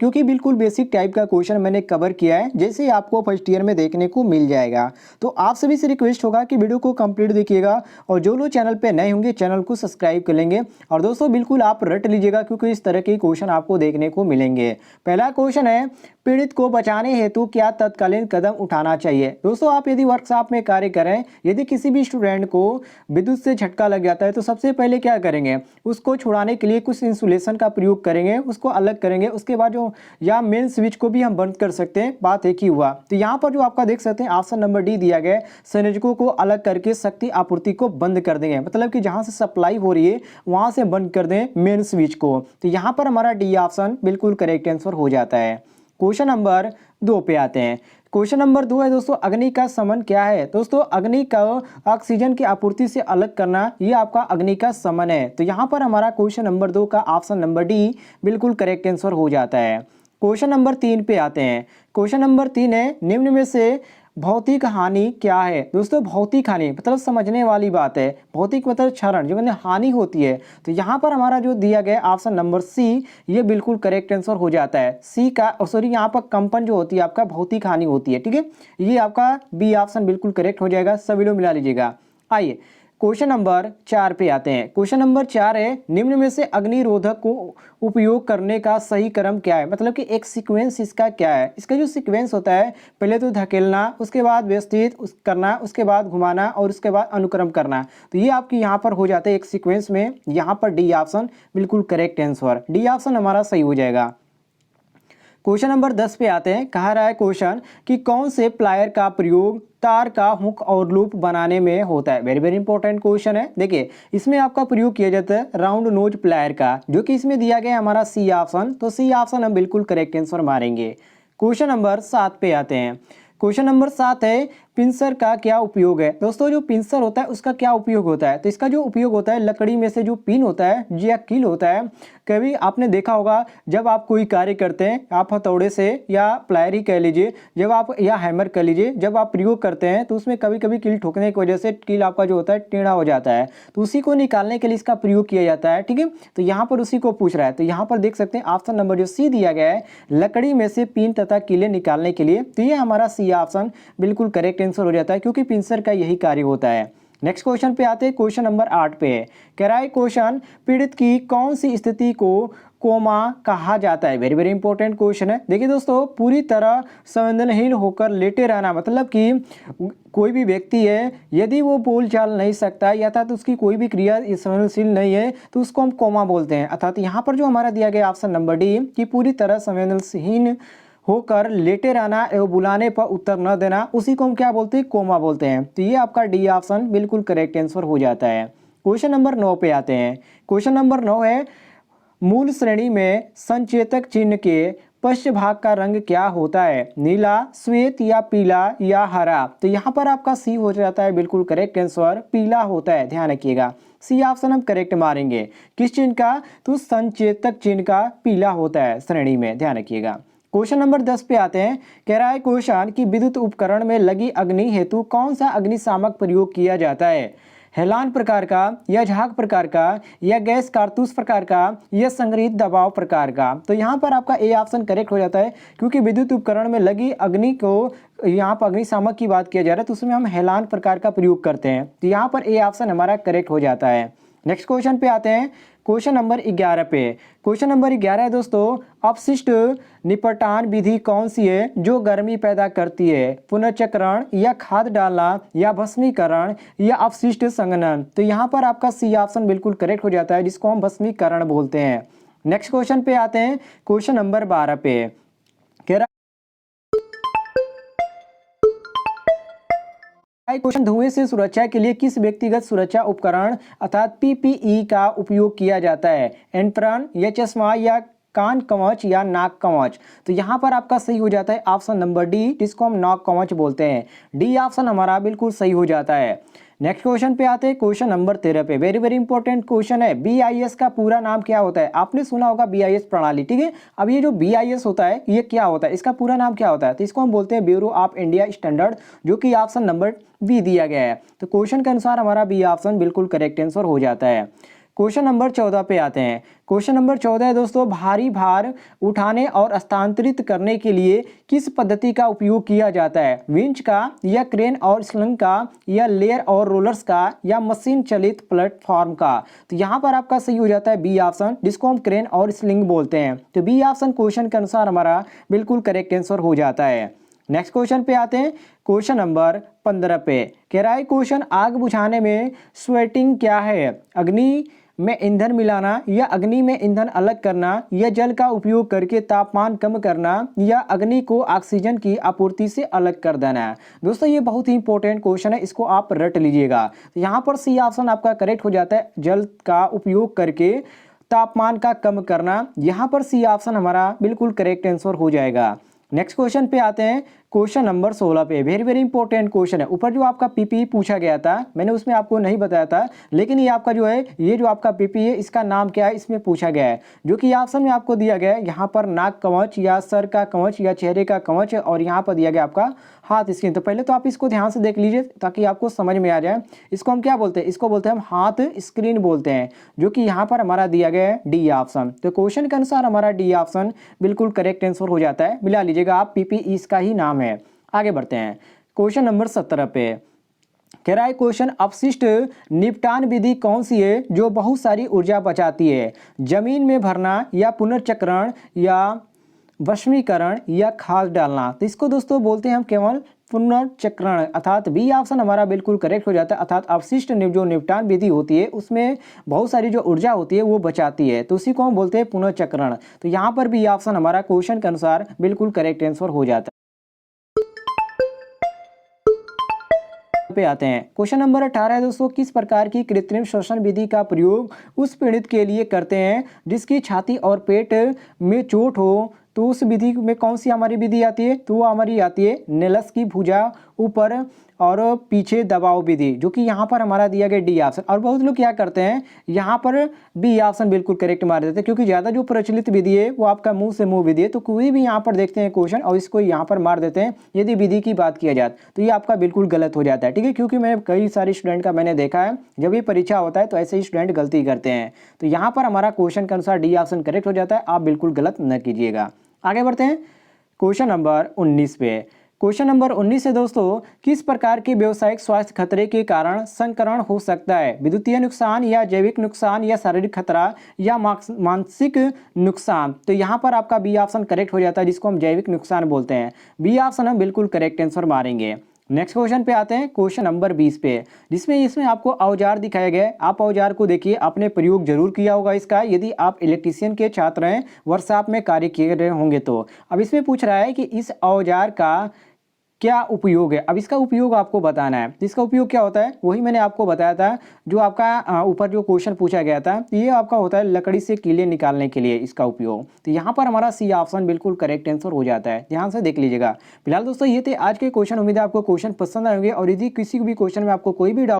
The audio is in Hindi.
क्योंकि बिल्कुल बेसिक टाइप का क्वेश्चन मैंने कवर किया है, जैसे आपको फर्स्ट ईयर में देखने को मिल जाएगा। तो आप सभी से रिक्वेस्ट होगा कि वीडियो को कंप्लीट देखिएगा और जो लोग चैनल पे नए होंगे चैनल को सब्सक्राइब कर लेंगे। और दोस्तों बिल्कुल आप रट लीजिएगा क्योंकि इस तरह के क्वेश्चन आपको देखने को मिलेंगे। पहला क्वेश्चन है, पीड़ित को बचाने हेतु क्या तत्कालीन कदम उठाना चाहिए। दोस्तों आप यदि वर्कशॉप में कार्य करें, यदि किसी भी स्टूडेंट को विद्युत से झटका लग जाता है तो सबसे पहले क्या करेंगे, उसको छुड़ाने के लिए कुछ इंसुलेशन का प्रयोग करेंगे, उसको अलग करेंगे। उसके बाद जो या मेन स्विच को भी हम बंद कर सकते हैं, बात एक ही हुआ। तो यहाँ पर जो आपका देख सकते हैं ऑप्शन नंबर डी दिया गया है, संयोजकों को अलग करके शक्ति आपूर्ति को बंद कर देंगे, मतलब कि जहाँ से सप्लाई हो रही है वहाँ से बंद कर दें मेन स्विच को। तो यहाँ पर हमारा डी ऑप्शन बिल्कुल करेक्ट आंसर हो जाता है। क्वेश्चन नंबर 2 पे आते हैं। क्वेश्चन नंबर 2 है दोस्तों, अग्नि का समन क्या है। दोस्तों अग्नि का ऑक्सीजन की आपूर्ति से अलग करना, ये आपका अग्नि का समन है। तो यहाँ पर हमारा क्वेश्चन नंबर 2 का ऑप्शन नंबर डी बिल्कुल करेक्ट आंसर हो जाता है। क्वेश्चन नंबर 3 पे आते हैं। क्वेश्चन नंबर 3 है, निम्न में से भौतिक हानि क्या है। दोस्तों भौतिक हानि मतलब समझने वाली बात है, भौतिक मतलब क्षरण जो मैंने हानि होती है। तो यहाँ पर हमारा जो दिया गया ऑप्शन नंबर सी ये बिल्कुल करेक्ट आंसर हो जाता है। सी का सॉरी यहाँ पर कंपन जो होती है आपका भौतिक हानि होती है, ठीक है। ये आपका बी ऑप्शन बिल्कुल करेक्ट हो जाएगा, सभी लोग मिला लीजिएगा। आइए क्वेश्चन नंबर 4 पे आते हैं। क्वेश्चन नंबर 4 है, निम्न में से अग्निरोधक को उपयोग करने का सही क्रम क्या है। मतलब कि एक सीक्वेंस इसका क्या है। इसका जो सीक्वेंस होता है, पहले तो धकेलना, उसके बाद व्यवस्थित करना, उसके बाद घुमाना और उसके बाद अनुक्रम करना। तो ये आपकी यहाँ पर हो जाता है एक सीक्वेंस में। यहाँ पर डी ऑप्शन बिल्कुल करेक्ट आंसर, डी ऑप्शन हमारा सही हो जाएगा। क्वेश्चन नंबर 10 पे आते हैं। कहा रहा है क्वेश्चन कि कौन से प्लायर का प्रयोग तार का हुक और लूप बनाने में होता है। वेरी वेरी इंपॉर्टेंट क्वेश्चन है। देखिए इसमें आपका प्रयोग किया जाता है राउंड नोज प्लायर का, जो कि इसमें दिया गया हमारा सी ऑप्शन। तो सी ऑप्शन हम बिल्कुल करेक्ट आंसर मारेंगे। क्वेश्चन नंबर 7 पे आते हैं। क्वेश्चन नंबर 7 है, पिंसर का क्या उपयोग है। दोस्तों जो पिंसर होता है उसका क्या उपयोग होता है। तो इसका जो उपयोग होता है, लकड़ी में से जो पिन होता है या कील होता है, कभी आपने देखा होगा जब आप कोई कार्य करते हैं, आप हथौड़े से या प्लायर ही कह लीजिए, जब आप या हैमर कह लीजिए, जब आप प्रयोग करते हैं तो उसमें कभी कभी कील ठोकने की वजह से कील आपका जो होता है टेढ़ा हो जाता है। तो उसी को निकालने के लिए इसका प्रयोग किया जाता है, ठीक है। तो यहाँ पर उसी को पूछ रहा है। तो यहाँ पर देख सकते हैं ऑप्शन नंबर जो सी दिया गया है, लकड़ी में से पिन तथा कीलें निकालने के लिए। तो ये हमारा सी ऑप्शन बिल्कुल करेक्ट आंसर हो जाता है, क्योंकि पिंसर का यही कार्य होता है। नेक्स्ट क्वेश्चन पे आते हैं। क्वेश्चन नंबर 8 पे है। कह रहा है क्वेश्चन, पीड़ित की कौन सी स्थिति को कोमा कहा जाता है। वेरी वेरी इंपॉर्टेंट क्वेश्चन है। देखिए दोस्तों, पूरी तरह संवेदनहीन होकर लेटे रहना, मतलब कि कोई भी व्यक्ति है यदि वो बोल चाल नहीं सकता या तो उसकी कोई भी क्रिया संवेदनशील नहीं है तो उसको हम कोमा बोलते हैं। अर्थात यहाँ पर जो हमारा दिया गया ऑप्शन नंबर डी कि पूरी तरह संवेदनहीन होकर लेटे रहना एवं बुलाने पर उत्तर न देना, उसी को हम क्या बोलते हैं, कोमा बोलते हैं। तो ये आपका डी ऑप्शन बिल्कुल करेक्ट आंसर हो जाता है। क्वेश्चन नंबर 9 पे आते हैं। क्वेश्चन नंबर 9 है, मूल श्रेणी में संचेतक चिन्ह के पश्च भाग का रंग क्या होता है। नीला, श्वेत या पीला या हरा। तो यहाँ पर आपका सी हो जाता है बिल्कुल करेक्ट आंसर, पीला होता है। ध्यान रखिएगा, सी ऑप्शन हम करेक्ट मारेंगे। किस चिन्ह का, तो संचेतक चिन्ह का पीला होता है श्रेणी में, ध्यान रखिएगा। क्वेश्चन नंबर 10 पे आते हैं। कह रहा है क्वेश्चन कि विद्युत उपकरण में लगी अग्नि हेतु कौन सा अग्निशामक प्रयोग किया जाता है। हेलान प्रकार का या झाग प्रकार का या गैस कारतूस प्रकार का या संग्रहित दबाव प्रकार का। तो यहाँ पर आपका ए ऑप्शन करेक्ट हो जाता है, क्योंकि विद्युत उपकरण में लगी अग्नि को यहाँ पर अग्निशामक की बात किया जा रहा है तो उसमें हम हेलान प्रकार का प्रयोग करते हैं। तो यहाँ पर ए ऑप्शन हमारा करेक्ट हो जाता है। नेक्स्ट क्वेश्चन पे आते हैं। क्वेश्चन नंबर 11 पे। क्वेश्चन नंबर 11 है दोस्तों, अपशिष्ट निपटान विधि कौन सी है जो गर्मी पैदा करती है। पुनर्चक्रण या खाद डालना या भस्मीकरण या अपशिष्ट संघनन। तो यहाँ पर आपका सी ऑप्शन बिल्कुल करेक्ट हो जाता है, जिसको हम भस्मीकरण बोलते हैं। नेक्स्ट क्वेश्चन पे आते हैं। क्वेश्चन नंबर 12 पे कह रहा क्वेश्चन, धुएं से सुरक्षा के लिए किस व्यक्तिगत सुरक्षा उपकरण अर्थात पीपीई का उपयोग किया जाता है। एप्रन या चश्मा या कान कवच या नाक कवच। तो यहाँ पर आपका सही हो जाता है ऑप्शन नंबर डी, जिसको हम नाक कवच बोलते हैं। डी ऑप्शन हमारा बिल्कुल सही हो जाता है। नेक्स्ट क्वेश्चन पे आते हैं। क्वेश्चन नंबर 13 पे। वेरी वेरी इंपॉर्टेंट क्वेश्चन है। बीआईएस का पूरा नाम क्या होता है। आपने सुना होगा बीआईएस प्रणाली, ठीक है। अब ये जो बीआईएस होता है ये क्या होता है, इसका पूरा नाम क्या होता है। तो इसको हम बोलते हैं ब्यूरो ऑफ इंडिया स्टैंडर्ड, जो कि ऑप्शन नंबर बी दिया गया है। तो क्वेश्चन के अनुसार हमारा बी ऑप्शन बिल्कुल करेक्ट आंसर हो जाता है। क्वेश्चन नंबर 14 पे आते हैं। क्वेश्चन नंबर 14 है दोस्तों, भारी भार उठाने और स्थानांतरित करने के लिए किस पद्धति का उपयोग किया जाता है? विंच का, या क्रेन और स्लिंग का, या लेयर और रोलर्स का, या मशीन चलित प्लेटफॉर्म का? तो यहाँ पर आपका सही हो जाता है बी ऑप्शन, जिसको हम क्रेन और स्लिंग बोलते हैं। तो बी ऑप्शन क्वेश्चन के अनुसार हमारा बिल्कुल करेक्ट आंसर हो जाता है। नेक्स्ट क्वेश्चन पे आते हैं। क्वेश्चन नंबर 15 पे कह रहा है, क्वेश्चन आग बुझाने में स्वेटिंग क्या है? अग्नि में ईंधन मिलाना, या अग्नि में ईंधन अलग करना, या जल का उपयोग करके तापमान कम करना, या अग्नि को ऑक्सीजन की आपूर्ति से अलग कर देना है। दोस्तों ये बहुत ही इंपॉर्टेंट क्वेश्चन है, इसको आप रट लीजिएगा। तो यहाँ पर सी ऑप्शन आपका करेक्ट हो जाता है, जल का उपयोग करके तापमान का कम करना। यहाँ पर सी ऑप्शन हमारा बिल्कुल करेक्ट आंसर हो जाएगा। नेक्स्ट क्वेश्चन पे आते हैं। क्वेश्चन नंबर 16 पे वेरी वेरी इंपॉर्टेंट क्वेश्चन है। ऊपर जो आपका पीपीई पूछा गया था, मैंने उसमें आपको नहीं बताया था, लेकिन ये आपका जो है, ये जो आपका पीपीई है, इसका नाम क्या है, इसमें पूछा गया है। जो कि ऑप्शन में आपको दिया गया है, यहाँ पर नाक कवच, या सर का कवच, या चेहरे का कवच, और यहाँ पर दिया गया आपका हाथ स्क्रीन। तो पहले तो आप इसको ध्यान से देख लीजिए ताकि आपको समझ में आ जाए। इसको हम क्या बोलते हैं? इसको बोलते हैं हम हाथ स्क्रीन बोलते हैं, जो कि यहाँ पर हमारा दिया गया है डी ऑप्शन। तो क्वेश्चन के अनुसार हमारा डी ऑप्शन बिल्कुल करेक्ट आंसर हो जाता है। मिला लीजिएगा आप, पीपीई इसका ही नाम है। आगे बढ़ते हैं। क्वेश्चन नंबर 17 पे कह रहा है, क्वेश्चन अपशिष्ट निपटान विधि कौन सी है जो बहुत सारी ऊर्जा बचाती है? जमीन में भरना, या पुनर्चक्रण, या वश्मीकरण, या खाद डालना? तो इसको दोस्तों बोलते हैं हम केवल पुनर्चक्रण, अर्थात बी ऑप्शन हमारा बिल्कुल करेक्ट हो जाता है। अर्थात अपशिष्ट जो निपटान विधि होती है उसमें बहुत सारी जो ऊर्जा होती है वो बचाती है, तो उसी को हम बोलते हैं पुनर्चक्रण। तो यहाँ पर बी ऑप्शन हमारा क्वेश्चन के अनुसार बिल्कुल करेक्ट आंसर हो जाता है। पे आते हैं। क्वेश्चन नंबर 18 है दोस्तों, किस प्रकार की कृत्रिम श्वसन विधि का प्रयोग उस पीड़ित के लिए करते हैं जिसकी छाती और पेट में चोट हो? तो उस विधि में कौन सी हमारी विधि आती है? तो वो हमारी आती है नेलस की भुजा ऊपर और पीछे दबाव विधि, जो कि यहाँ पर हमारा दिया गया डी ऑप्शन। और बहुत लोग क्या करते हैं, यहाँ पर बी ऑप्शन बिल्कुल करेक्ट मार देते हैं, क्योंकि ज़्यादा जो प्रचलित विधि है वो आपका मुंह से मुंह विधि है। तो कोई भी यहाँ पर देखते हैं क्वेश्चन और इसको यहाँ पर मार देते हैं यदि विधि की बात किया जाए, तो ये आपका बिल्कुल गलत हो जाता है। ठीक है, क्योंकि मैं कई सारे स्टूडेंट का मैंने देखा है, जब ये परीक्षा होता है तो ऐसे ही स्टूडेंट गलती करते हैं। तो यहाँ पर हमारा क्वेश्चन के अनुसार डी ऑप्शन करेक्ट हो जाता है, आप बिल्कुल गलत न कीजिएगा। आगे बढ़ते हैं क्वेश्चन नंबर 19 पे। क्वेश्चन नंबर 19 है दोस्तों, किस प्रकार के व्यावसायिक स्वास्थ्य खतरे के कारण संक्रमण हो सकता है? विद्युतीय नुकसान, या जैविक नुकसान, या शारीरिक खतरा, या मानसिक नुकसान? तो यहाँ पर आपका बी ऑप्शन करेक्ट हो जाता है, जिसको हम जैविक नुकसान बोलते हैं। बी ऑप्शन हम बिल्कुल करेक्ट आंसर मारेंगे। नेक्स्ट क्वेश्चन पे आते हैं, क्वेश्चन नंबर 20 पे, जिसमें इसमें आपको औजार दिखाया गया है। आप औजार को देखिए, आपने प्रयोग जरूर किया होगा इसका, यदि आप इलेक्ट्रीशियन के छात्र हैं, वर्कशॉप में कार्य किए रहे होंगे तो। अब इसमें पूछ रहा है कि इस औजार का क्या उपयोग है? अब इसका उपयोग आपको बताना है। इसका उपयोग क्या होता है वही मैंने आपको बताया था, जो आपका ऊपर जो क्वेश्चन पूछा गया था, ये आपका होता है लकड़ी से कीले निकालने के लिए इसका उपयोग। तो यहाँ पर हमारा सी ऑप्शन बिल्कुल करेक्ट आंसर हो जाता है, ध्यान से देख लीजिएगा। फिलहाल दोस्तों ये थे आज के क्वेश्चन। उम्मीद है आपको क्वेश्चन पसंद आएंगे, और यदि किसी भी क्वेश्चन में आपको कोई भी डाउट